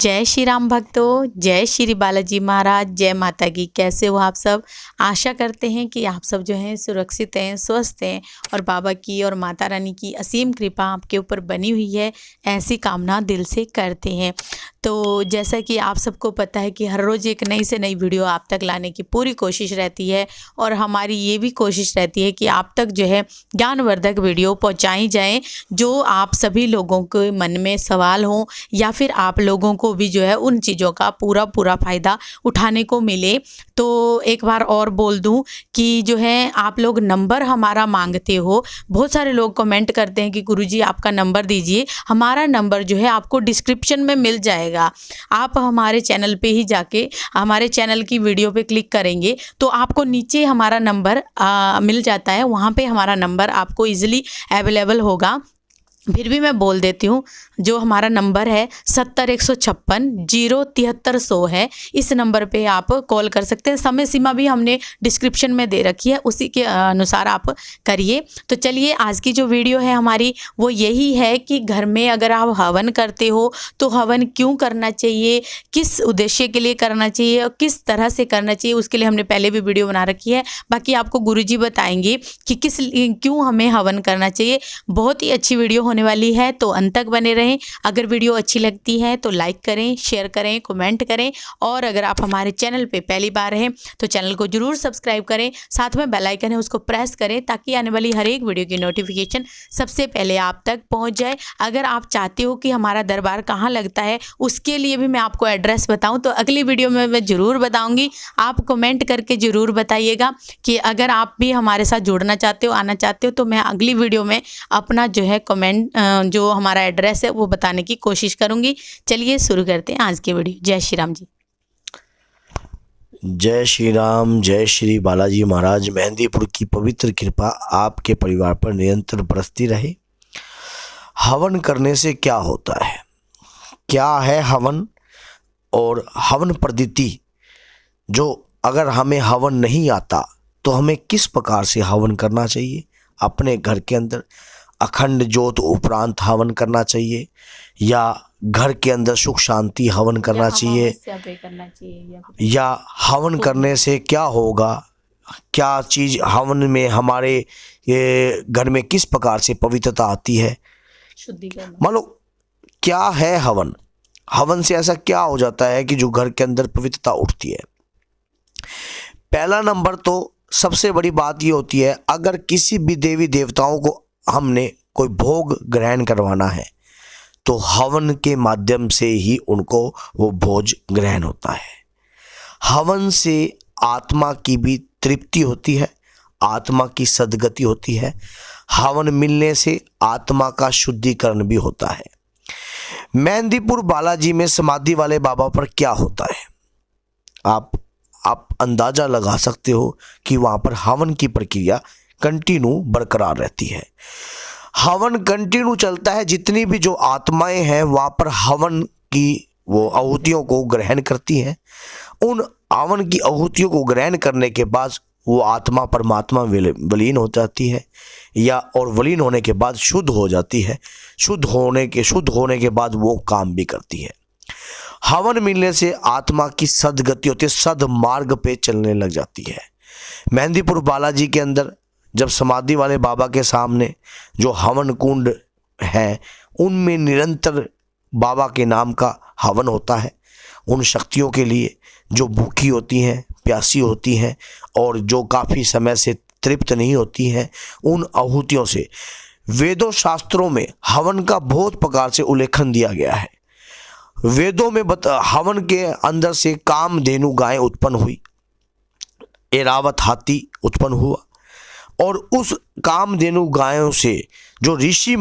जय श्री राम भक्तों, जय श्री बालाजी महाराज, जय माता की। कैसे हो आप सब? आशा करते हैं कि आप सब जो हैं सुरक्षित हैं, स्वस्थ हैं और बाबा की और माता रानी की असीम कृपा आपके ऊपर बनी हुई है, ऐसी कामना दिल से करते हैं। तो जैसा कि आप सबको पता है कि हर रोज़ एक नई से नई वीडियो आप तक लाने की पूरी कोशिश रहती है और हमारी ये भी कोशिश रहती है कि आप तक जो है ज्ञानवर्धक वीडियो पहुँचाई जाए, जो आप सभी लोगों के मन में सवाल हों या फिर आप लोगों को भी जो है उन चीज़ों का पूरा फ़ायदा उठाने को मिले। तो एक बार और बोल दूं कि जो है आप लोग नंबर हमारा मांगते हो, बहुत सारे लोग कमेंट करते हैं कि गुरुजी आपका नंबर दीजिए। हमारा नंबर जो है आपको डिस्क्रिप्शन में मिल जाएगा। आप हमारे चैनल पे ही जाके हमारे चैनल की वीडियो पे क्लिक करेंगे तो आपको नीचे हमारा नंबर मिल जाता है, वहाँ पे हमारा नंबर आपको ईजिली अवेलेबल होगा। फिर भी मैं बोल देती हूँ, जो हमारा नंबर है 70-156-073-100 है। इस नंबर पे आप कॉल कर सकते हैं। समय सीमा भी हमने डिस्क्रिप्शन में दे रखी है, उसी के अनुसार आप करिए। तो चलिए, आज की जो वीडियो है हमारी वो यही है कि घर में अगर आप हवन करते हो तो हवन क्यों करना चाहिए, किस उद्देश्य के लिए करना चाहिए और किस तरह से करना चाहिए, उसके लिए हमने पहले भी वीडियो बना रखी है। बाकी आपको गुरुजी बताएंगे कि क्यों हमें हवन करना चाहिए। बहुत ही अच्छी वीडियो होने वाली है, तो अंत तक बने रहें। अगर वीडियो अच्छी लगती है तो लाइक करें, शेयर करें, कमेंट करें और अगर आप हमारे चैनल पे पहली बार हैं तो चैनल को जरूर सब्सक्राइब करें। साथ में बेल आइकन है उसको प्रेस करें ताकि आने वाली हर एक वीडियो की नोटिफिकेशन सबसे पहले आप तक पहुंच जाए। अगर आप चाहते हो कि हमारा दरबार कहाँ लगता है, उसके लिए भी मैं आपको एड्रेस बताऊँ तो अगली वीडियो में मैं ज़रूर बताऊँगी। आप कमेंट करके ज़रूर बताइएगा कि अगर आप भी हमारे साथ जुड़ना चाहते हो, आना चाहते हो, तो मैं अगली वीडियो में अपना जो है कमेंट जो हमारा एड्रेस है वो बताने की कोशिश करूंगी। चलिए शुरू करते हैं आज की वीडियो। जय श्री राम जी। जय श्री राम, जय श्री बालाजी महाराज। मेहंदीपुर की पवित्र कृपा आपके परिवार पर निरंतर बरसती रहे। हवन करने से क्या होता है, क्या है हवन और हवन पद्धति, जो अगर हमें हवन नहीं आता तो हमें किस प्रकार से हवन करना चाहिए। अपने घर के अंदर अखंड ज्योत उपरांत हवन करना चाहिए या घर के अंदर सुख शांति हवन करना चाहिए, या हवन करने से क्या होगा, क्या चीज़ हवन में हमारे ये घर में किस प्रकार से पवित्रता आती है, शुद्धिकरण। मान लो क्या है हवन, हवन से ऐसा क्या हो जाता है कि जो घर के अंदर पवित्रता उठती है। पहला नंबर तो सबसे बड़ी बात ये होती है, अगर किसी भी देवी देवताओं को हमने कोई भोग ग्रहण करवाना है तो हवन के माध्यम से ही उनको वो भोज ग्रहण होता है। हवन से आत्मा की भी तृप्ति होती है, आत्मा की सद्गति होती है। हवन मिलने से आत्मा का शुद्धिकरण भी होता है। मेहंदीपुर बालाजी में समाधि वाले बाबा पर क्या होता है, आप अंदाज़ा लगा सकते हो कि वहाँ पर हवन की प्रक्रिया कंटिन्यू बरकरार रहती है। हवन कंटिन्यू चलता है। जितनी भी जो आत्माएं हैं वहाँ पर हवन की वो आहुतियों को ग्रहण करती हैं। उन हवन की आहुतियों को ग्रहण करने के बाद वो आत्मा परमात्मा विलीन हो जाती है, या और विलीन होने के बाद शुद्ध हो जाती है। शुद्ध होने के बाद वो काम भी करती है। हवन मिलने से आत्मा की सद्गति होती है, सद्मार्ग पे चलने लग जाती है। मेहंदीपुर बालाजी के अंदर जब समाधि वाले बाबा के सामने जो हवन कुंड है उनमें निरंतर बाबा के नाम का हवन होता है। उन शक्तियों के लिए जो भूखी होती हैं, प्यासी होती हैं और जो काफ़ी समय से तृप्त नहीं होती हैं, उन आहुतियों से वेदों शास्त्रों में हवन का बहुत प्रकार से उल्लेखन दिया गया है। वेदों में हवन के अंदर से कामधेनु गाय उत्पन्न हुई, एरावत हाथी उत्पन्न हुआ और उस कामधेनु गायों से जो ऋषि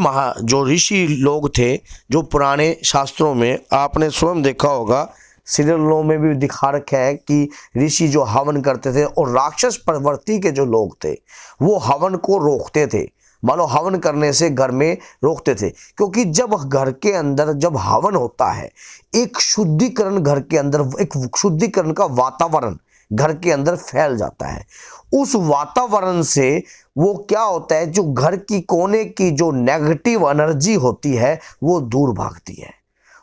लोग थे, जो पुराने शास्त्रों में आपने स्वयं देखा होगा, सीरियलों में भी दिखा रखा है कि ऋषि जो हवन करते थे और राक्षस प्रवृत्ति के जो लोग थे वो हवन को रोकते थे। मानो हवन करने से घर में रोकते थे, क्योंकि जब घर के अंदर जब हवन होता है एक शुद्धिकरण, घर के अंदर एक शुद्धिकरण का वातावरण घर के अंदर फैल जाता है। उस वातावरण से वो क्या होता है, जो घर की कोने की जो नेगेटिव एनर्जी होती है वो दूर भागती है।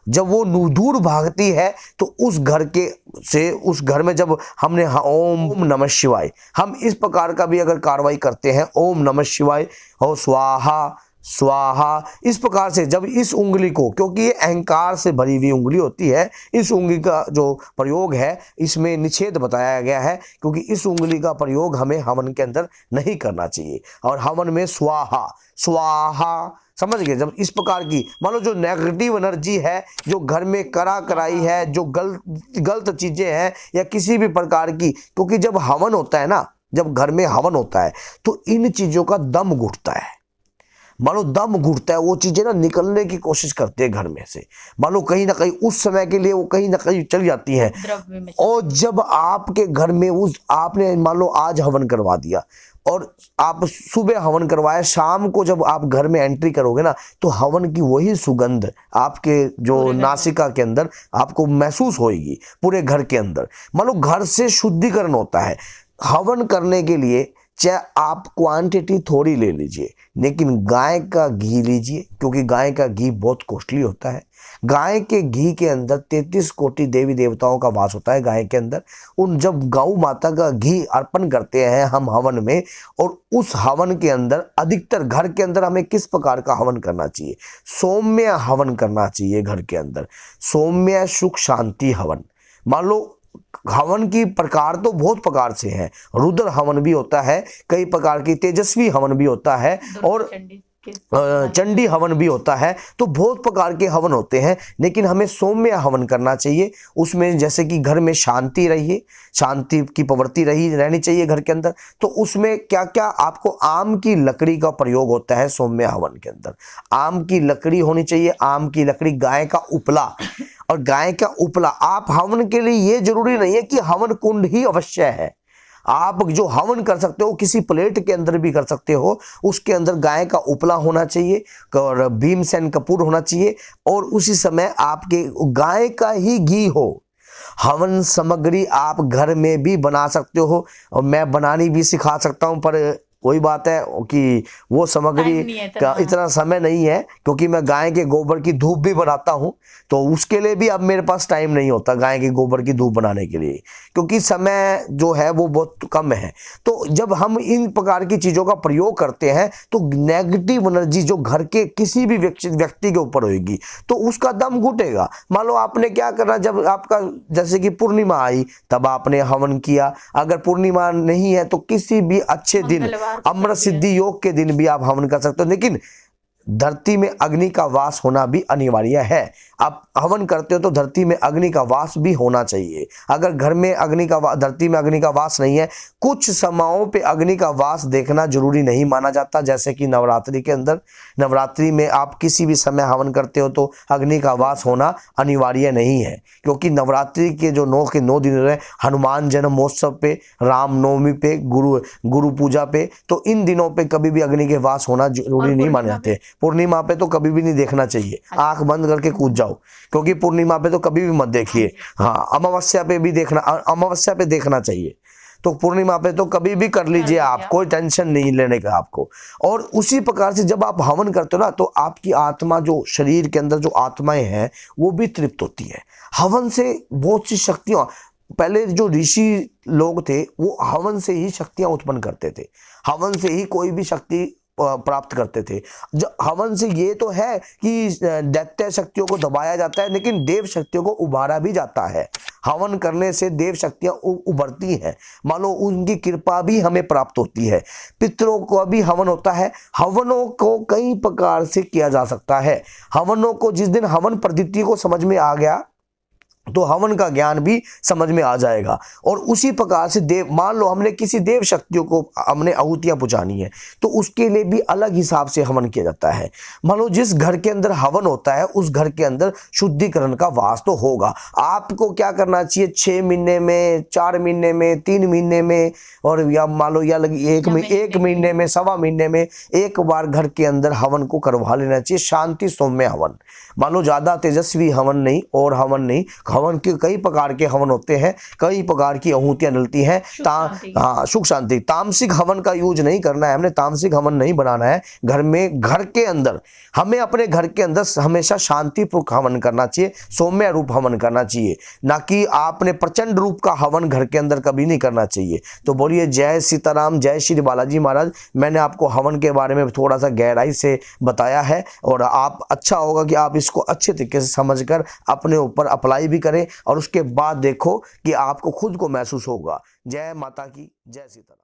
जब वो दूर भागती है तो उस घर के से उस घर में जब हमने ओम नमः शिवाय, हम इस प्रकार का भी अगर कार्रवाई करते हैं, ओम नमः शिवाय और स्वाहा स्वाहा, इस प्रकार से जब इस उंगली को, क्योंकि ये अहंकार से भरी हुई उंगली होती है, इस उंगली का जो प्रयोग है इसमें निषेध बताया गया है, क्योंकि इस उंगली का प्रयोग हमें हवन के अंदर नहीं करना चाहिए। और हवन में स्वाहा स्वाहा, समझ गए। जब इस प्रकार की मान लो जो नेगेटिव एनर्जी है, जो घर में करा कराई है, जो गलत चीजें हैं या किसी भी प्रकार की, क्योंकि जब हवन होता है ना, जब घर में हवन होता है तो इन चीजों का दम घुटता है। मानो दम घुटता है, वो चीजें ना निकलने की कोशिश करते हैं घर में से, मानो कहीं ना कहीं उस समय के लिए वो कहीं ना कहीं चली जाती हैं। और जब आपके घर में आपने मान लो आज हवन करवा दिया और आप सुबह हवन करवाया, शाम को जब आप घर में एंट्री करोगे ना तो हवन की वही सुगंध आपके जो नासिका के अंदर आपको महसूस होगी पूरे घर के अंदर। मान लो घर से शुद्धिकरण होता है। हवन करने के लिए चाहे आप क्वांटिटी थोड़ी ले लीजिए, लेकिन गाय का घी लीजिए, क्योंकि गाय का घी बहुत कॉस्टली होता है। गाय के घी के अंदर 33 कोटि देवी देवताओं का वास होता है गाय के अंदर। उन जब गौ माता का घी अर्पण करते हैं हम हवन में, और उस हवन के अंदर अधिकतर घर के अंदर हमें किस प्रकार का हवन करना चाहिए, सौम्य हवन करना चाहिए। घर के अंदर सौम्य सुख शांति हवन। मान लो हवन की प्रकार तो बहुत प्रकार से हैं, रुद्र हवन भी होता है, कई प्रकार की तेजस्वी हवन भी होता है, और चंडी हवन भी होता है। तो बहुत प्रकार के हवन होते हैं, लेकिन हमें सौम्य हवन करना चाहिए। उसमें जैसे कि घर में शांति रहिए, शांति की प्रवृत्ति रहनी चाहिए घर के अंदर। तो उसमें क्या क्या आपको आम की लकड़ी का प्रयोग होता है सौम्य हवन के अंदर। आम की लकड़ी होनी चाहिए, आम की लकड़ी, गाय का उपला, और गाय का उपला। आप हवन के लिए ये जरूरी नहीं है कि हवन कुंड ही अवश्य है, आप जो हवन कर सकते हो किसी प्लेट के अंदर भी कर सकते हो। उसके अंदर गाय का उपला होना चाहिए और भीमसेन कपूर होना चाहिए, और उसी समय आपके गाय का ही घी हो। हवन सामग्री आप घर में भी बना सकते हो, और मैं बनानी भी सिखा सकता हूं, पर वही बात है कि वो सामग्री का इतना समय नहीं है, क्योंकि मैं गाय के गोबर की धूप भी बनाता हूं, तो उसके लिए भी अब मेरे पास टाइम नहीं होता गाय के गोबर की धूप बनाने के लिए, क्योंकि समय जो है वो बहुत कम है। तो जब हम इन प्रकार की चीज़ों का प्रयोग करते हैं तो नेगेटिव एनर्जी जो घर के किसी भी व्यक्ति के ऊपर होगी तो उसका दम घुटेगा। मान लो आपने क्या करना, जब आपका जैसे कि पूर्णिमा आई तब आपने हवन किया, अगर पूर्णिमा नहीं है तो किसी भी अच्छे दिन, अमृत सिद्धि योग के दिन भी आप हवन कर सकते हो। लेकिन धरती में अग्नि का वास होना भी अनिवार्य है। आप हवन करते हो तो धरती में अग्नि का वास भी होना चाहिए। अगर घर में धरती में अग्नि का वास नहीं है, कुछ समयों पे अग्नि का वास देखना जरूरी नहीं माना जाता, जैसे कि नवरात्रि के अंदर, नवरात्रि में आप किसी भी समय हवन करते हो तो अग्नि का वास होना अनिवार्य नहीं है, क्योंकि नवरात्रि के जो 9 दिन रहे, हनुमान जन्मोत्सव पे, रामनवमी पे, गुरु पूजा पे, तो इन दिनों पे कभी भी अग्नि के वास होना जरूरी नहीं माने जाते। पूर्णिमा पे तो कभी भी नहीं देखना चाहिए, आंख बंद करके कूद जाओ, क्योंकि पूर्णिमा पे तो कभी भी मत देखिए। हाँ, अमावस्या पे भी देखना, अमावस्या पे देखना चाहिए। तो पूर्णिमा पे तो कभी भी कर लीजिए आप, कोई टेंशन नहीं लेने का आपको। और उसी प्रकार से जब आप हवन करते हो ना तो आपकी आत्मा, जो शरीर के अंदर जो आत्माएं हैं वो भी तृप्त होती है। हवन से बहुत सी शक्तियां, पहले जो ऋषि लोग थे वो हवन से ही शक्तियां उत्पन्न करते थे, हवन से ही कोई भी शक्ति प्राप्त करते थे। जब हवन से ये तो है कि दैत्य शक्तियों को दबाया जाता है, लेकिन देव शक्तियों को उभारा भी जाता है। हवन करने से देव शक्तियां उभरती हैं, मानो उनकी कृपा भी हमें प्राप्त होती है। पितरों को भी हवन होता है। हवनों को कई प्रकार से किया जा सकता है। हवनों को जिस दिन हवन पद्धति को समझ में आ गया तो हवन का ज्ञान भी समझ में आ जाएगा। और उसी प्रकार से मान लो हमने किसी देव शक्तियों को हमने आहुतियां पुजानी है तो उसके लिए भी अलग हिसाब से हवन किया जाता है। मान लो जिस घर के अंदर हवन होता है उस घर के अंदर शुद्धिकरण का वास तो होगा। आपको क्या करना चाहिए, 6 महीने में, 4 महीने में, 3 महीने में, और या मान लो या एक महीने में, 1.25 महीने में एक बार घर के अंदर हवन को करवा लेना चाहिए। शांति सौम्य हवन, मान लो ज्यादा तेजस्वी हवन नहीं और हवन नहीं, हवन के कई प्रकार के हवन होते हैं, कई प्रकार की आहूतियां डलती हैं। हाँ, सुख शांति। तामसिक हवन का यूज नहीं करना है, हमने तामसिक हवन नहीं बनाना है। घर में, घर के अंदर हमें अपने घर के अंदर हमेशा शांतिपूर्वक हवन करना चाहिए, सौम्य रूप हवन करना चाहिए, ना कि आपने प्रचंड रूप का हवन घर के अंदर कभी नहीं करना चाहिए। तो बोलिए जय सीताराम, जय श्री बालाजी महाराज। मैंने आपको हवन के बारे में थोड़ा सा गहराई से बताया है और आप अच्छा होगा कि आप इसको अच्छे तरीके से समझकर अपने ऊपर अप्लाई भी करें और उसके बाद देखो कि आपको खुद को महसूस होगा। जय माता की, जय सीताराम।